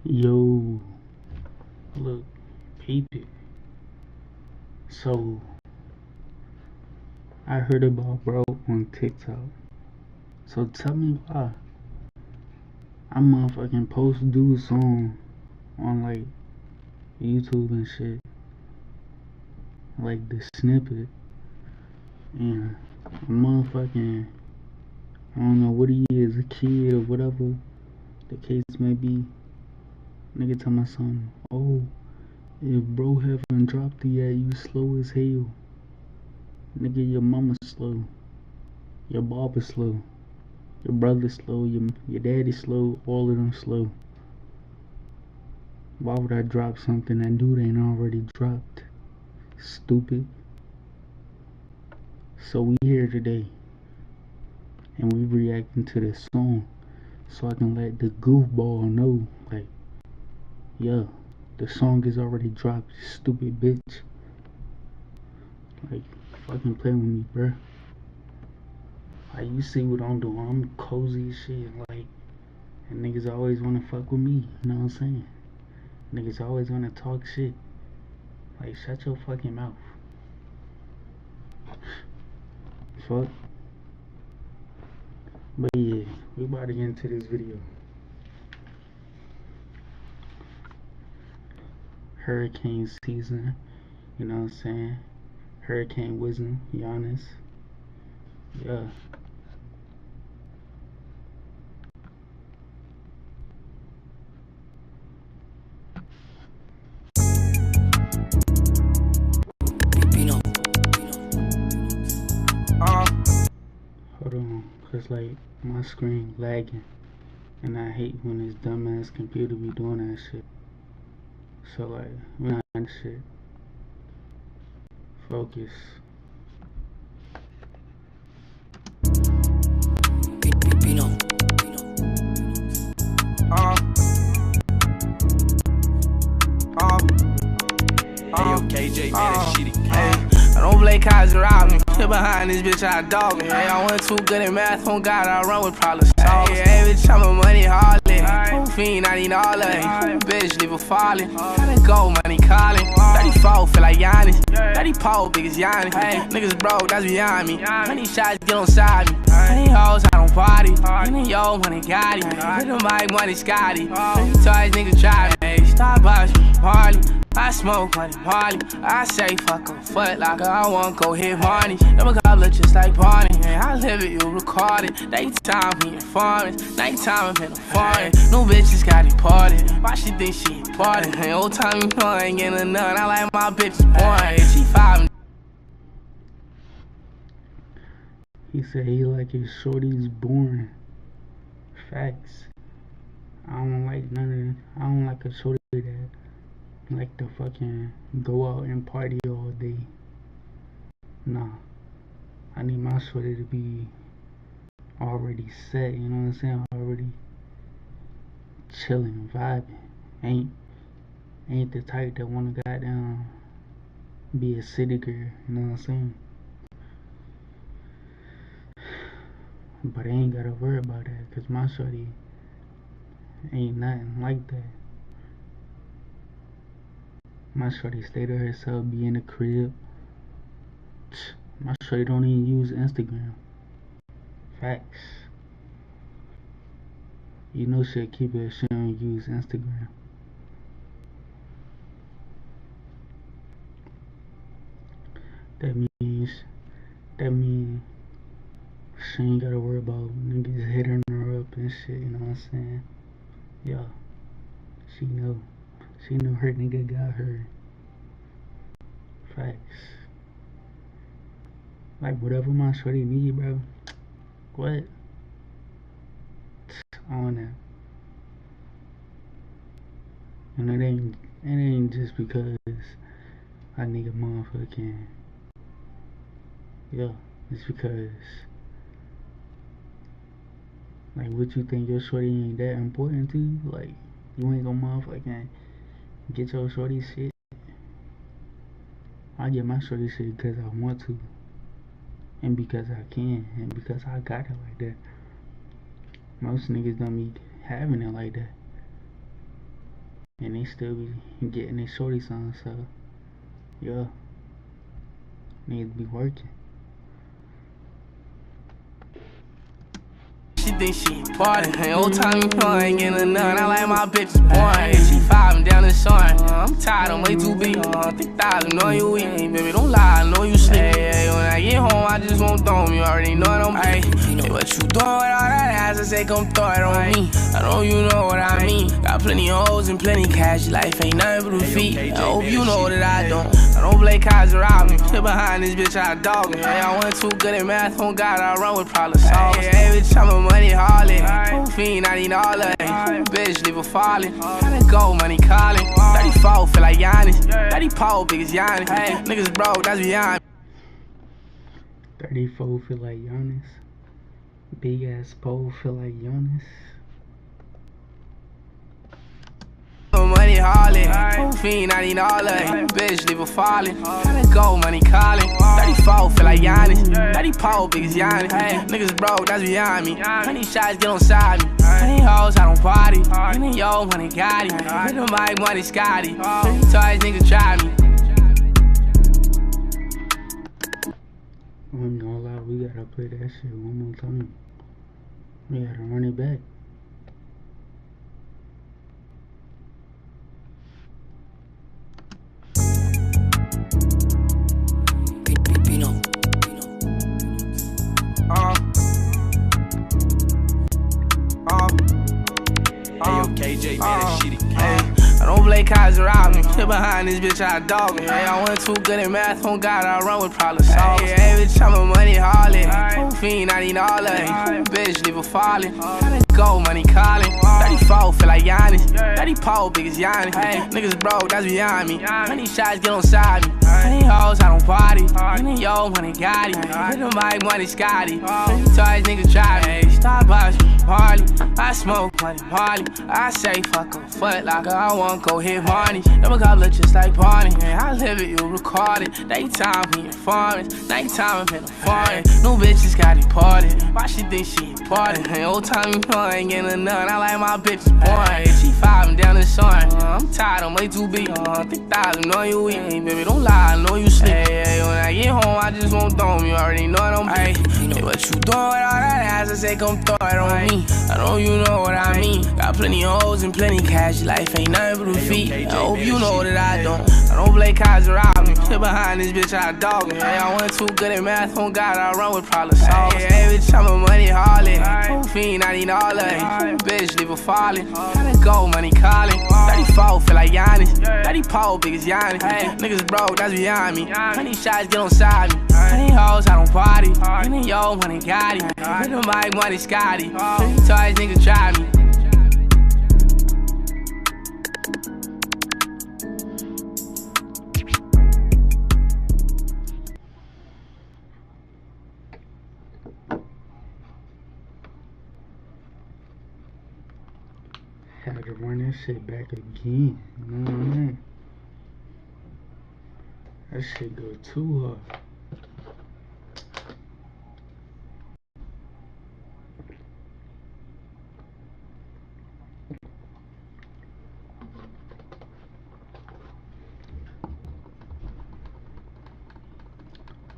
Yo, look, peep it. So, I heard about bro on TikTok. So tell me why I motherfucking post dude song on like YouTube and shit, like the snippet, and a motherfucking I don't know what he is, a kid or whatever the case may be. Nigga tell my son, oh, if bro haven't dropped it yet, you slow as hell. Nigga, your mama slow, your barber slow. Your brother's slow, your daddy's slow, all of them slow. Why would I drop something that dude ain't already dropped? Stupid. So we here today and we reacting to this song so I can let the goofball know, like, yeah, the song is already dropped, stupid bitch. Like, fucking play with me, bruh. Like, you see what I'm doing, I'm cozy as shit, like, and niggas always wanna fuck with me, you know what I'm saying? Niggas always wanna talk shit. Like, shut your fucking mouth. Fuck. But yeah, we about to get into this video. Hurricane season, you know what I'm saying? Hurricane wisdom, Giannis. Yeah. Hold on, cause like my screen lagging, and I hate when this dumbass computer be doing that shit. So like, we not that shit. Focus. KJ, man, that shitty. I don't play cars around me. Get behind this bitch, I dog me. Hey, I wasn't too good at math, on God, I run with problem solvers. Hey, bitch, I'm a money hardly. Whole fiend, I need all of it. Bitch, leave her falling. Gotta go, money calling. 34, feel like Giannis. 30 pole, big as Giannis. Hey, niggas broke, that's behind me. Honey shots, get on side me. Honey hoes, I don't party. Honey yo, money got it. Hit the mic, money Scotty. Honey toys, niggas try me. Hey, Starbucks, Marley. I smoke money, Marley. I say fuck a foot locker. I won't go hit money. Never got look just like Barney. I live it, you record it. Daytime, we informants. Nighttime, I'm in a foreign. New bitches got deported. Why she think she important? Hey, old time, you know I ain't getting none. I like my bitches boring. She 5. He said he like his shorties boring. Facts. I don't like none of it. I don't like a shorty that like to fucking go out and party all day. Nah. I need my shorty to be already set, you know what I'm saying? Already chilling, vibing. Ain't the type that wanna goddamn be a city girl, you know what I'm saying? But I ain't gotta worry about that, cause my shorty ain't nothing like that. My shorty stay to herself, be in the crib. My shorty don't even use Instagram. Facts. You know she'll keep it if she don't use Instagram. That means she ain't gotta worry about niggas hitting her up and shit, you know what I'm saying? Yeah. She know her nigga got her. Facts. Like whatever my shorty need, bro. What? On that. And it ain't just because I nigga motherfucking, yeah. It's because like what you think your shorty ain't that important to you? Like you ain't gonna motherfucking get your shorty shit. I get my shorty shit because I want to, and because I can, and because I got it like that. Most niggas don't be having it like that. and they still be getting their shorties on. So yeah, niggas be working. She think she important. Hey, old time you know I ain't getting none. I like my bitches boring. She 5 and down the sun. I'm tired, I'm way too big. 3,000, know you weak. Hey, baby, don't lie, I know you sleep. Hey, when I get home, I just won't throw 'em. You already know it on me. Hey, what you doing with all that ass? I say, come throw it on me. I know you know what I mean. Got plenty of hoes and plenty cash. Life ain't nothing but a feet. I hope you know that I don't. I don't play cards around me. Sit behind this bitch, I dog me. Hey, I wasn't too good at math. On God, I run with problem solvers. Hey, bitch, I'm a money hauling. Whole fiend, I need all of it. Bitch, leave her falling. Gotta go, money calling. 34, feel like Giannis. 30 pole, big as Giannis. Hey, niggas broke, that's beyond. 34 feel like Giannis. Big ass pole feel like Giannis. Money hauling. Whole fiend, I need all of it. Bitch, leave her falling. Gotta go, money calling. 34, feel like Giannis. 30 pole, big as Giannis. Hey, niggas broke, that's beyond me. 20 shots, get on side me. 20 hoes, I don't party. And yo, money got it. Hit the mic, money Scotty. 30 toys, niggas try me. I ain't gonna lie, we gotta play that shit one more time. We gotta run it back. KJ, man, that shit I don't play cards around me. Sit behind this bitch, I dog me. Hey, I wasn't too good at math. On God, I run with problem solvers. Hey, bitch, I'm a money hauling. Whole fiend, I need all of it. Bitch, leave her falling. Gotta go, money calling. 34, feel like Giannis. 30 pole, big as Giannis. Hey, niggas broke, that's beyond me. 20 shots, get on side me. 20 hoes, I don't party. And yo, money got it. Hit the mic, money Scotty. 30 toys, niggas try me. Starbucks, Marley. I smoke money, Marley. I say fuck a foot like I want go hit money. Never got look just like Barney. I live it, you record it. Daytime, we informants. Nighttime, I'm in the foreign. New bitches got deported. Why she think she important? Hey, old time, you know I ain't getting none. I like my bitches boring. She 5 and down the sun. I'm tired, I'm way too big. 3,000, know you weak. Hey, baby, don't lie, I know you sleep. Hey, when I get home, I just won't throw 'em. You already know it on me. Hey, what you doing with all that ass? I say, come throw it on me. I know you know what I mean. Got plenty of hoes and plenty cash. Life ain't nothing but a feet. I hope you know that I don't. I don't play cards around me. Sit behind this bitch, I dog me. Hey, I wasn't too good at math. On God, I run with problem solvers. Hey, bitch, I'm a money hauling. Whole fiend, I need all of it. Bitch, leave her falling. Gotta go, money calling. 34, feel like Giannis. 30 pole, big as Giannis. Hey, niggas broke, that's beyond me. 20 shots, get on side me. 20 hoes, I don't party. And yo, money got it. Hit the mic, money Scotty. 30 toys, niggas try me. Had to run that shit back again. You know what I mean? That shit go too hard.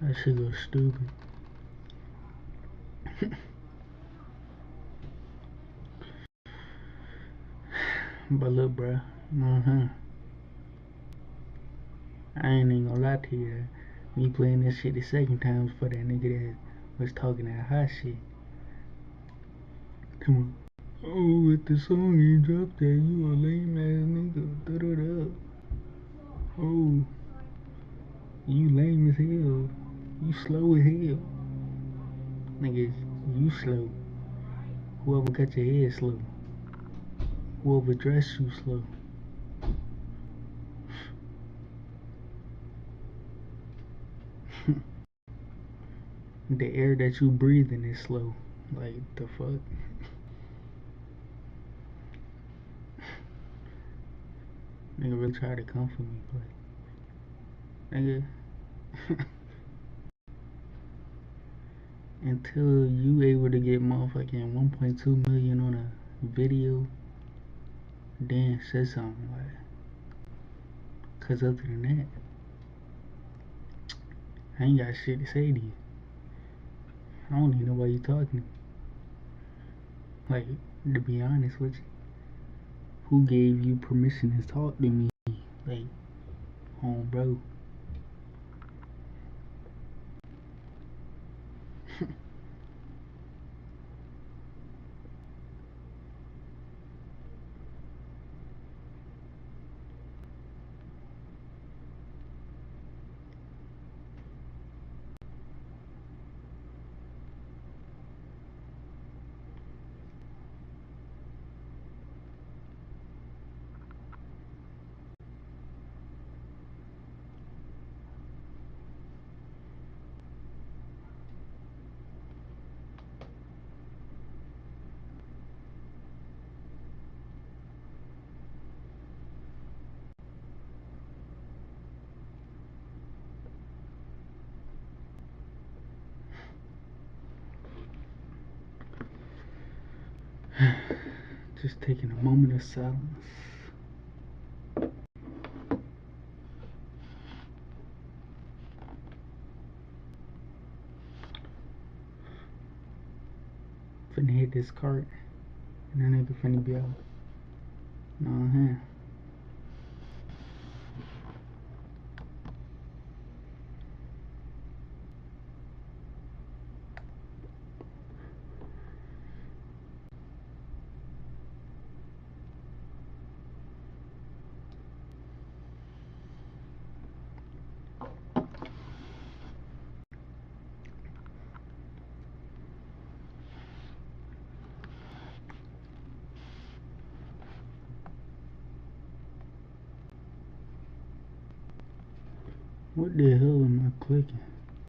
That shit go stupid. But look, bruh, I ain't even gonna lie to you. Me playing this shit the second time for that nigga that was talking that hot shit. Come on. Oh, with the song you dropped that, you a lame ass nigga. Da-da-da. Oh, you lame as hell. You slow as hell. Niggas, you slow. Whoever cut your hair slow. Whoever dressed you slow. The air that you breathing is slow. Like, the fuck? Nigga really try to come for me, but nigga, until you able to get motherfucking 1.2 million on a video, Then say something like, cause other than that, I ain't got shit to say to you. I don't even know why you talking. Like, to be honest with you, who gave you permission to talk to me? Like, bro. Just taking a moment of silence. Finna hit this cart, and that nigga finna be out. Uh-huh. What the hell am I clicking?